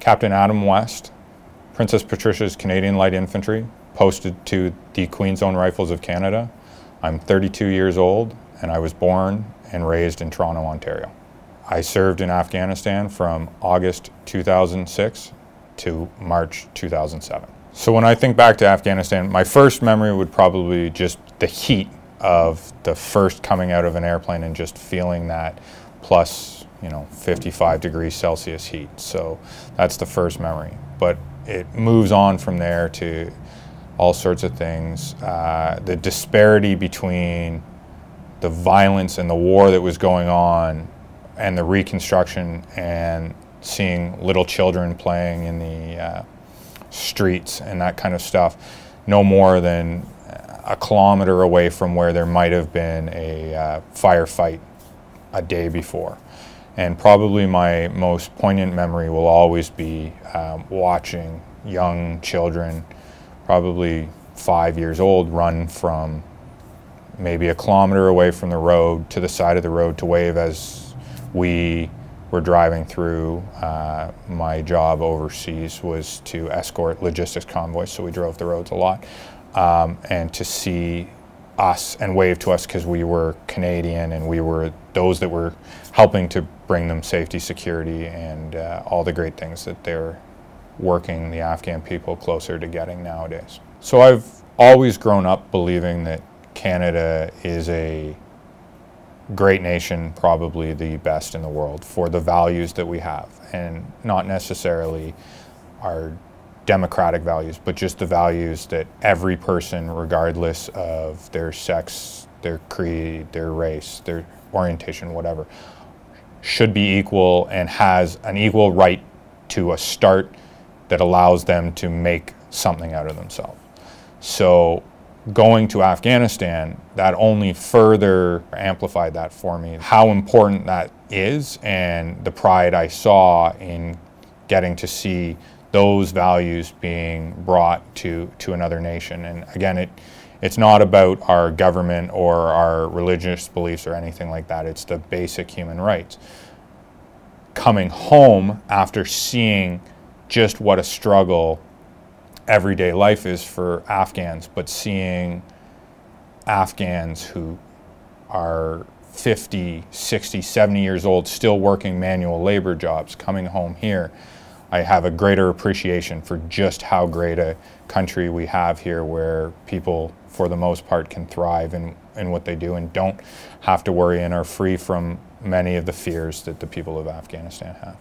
Captain Adam West, Princess Patricia's Canadian Light Infantry, posted to the Queen's Own Rifles of Canada. I'm 32 years old, and I was born and raised in Toronto, Ontario. I served in Afghanistan from August 2006 to March 2007. So when I think back to Afghanistan, my first memory would probably be just the heat of the first coming out of an airplane and just feeling that plus, 55 degrees Celsius heat. So that's the first memory. But it moves on from there to all sorts of things. The disparity between the violence and the war that was going on and the reconstruction, and seeing little children playing in the streets and that kind of stuff, no more than a kilometer away from where there might have been a firefight a day before. And probably my most poignant memory will always be watching young children, probably 5 years old, run from maybe a kilometer away from the road to the side of the road to wave as we were driving through. My job overseas was to escort logistics convoys, so we drove the roads a lot. And to see us and wave to us because we were Canadian and we were those that were helping to bring them safety, security, and all the great things that they're working the Afghan people closer to getting nowadays. So I've always grown up believing that Canada is a great nation, probably the best in the world for the values that we have, and not necessarily our democratic values, but just the values that every person, regardless of their sex, their creed, their race, their orientation, whatever, should be equal and has an equal right to a start that allows them to make something out of themselves. So going to Afghanistan, that only further amplified that for me, how important that is, and the pride I saw in getting to see those values being brought to another nation. And again, it's not about our government or our religious beliefs or anything like that. It's the basic human rights. Coming home after seeing just what a struggle everyday life is for Afghans, but seeing Afghans who are 50, 60, 70 years old still working manual labor jobs coming home here, I have a greater appreciation for just how great a country we have here, where people for the most part can thrive in what they do and don't have to worry and are free from many of the fears that the people of Afghanistan have.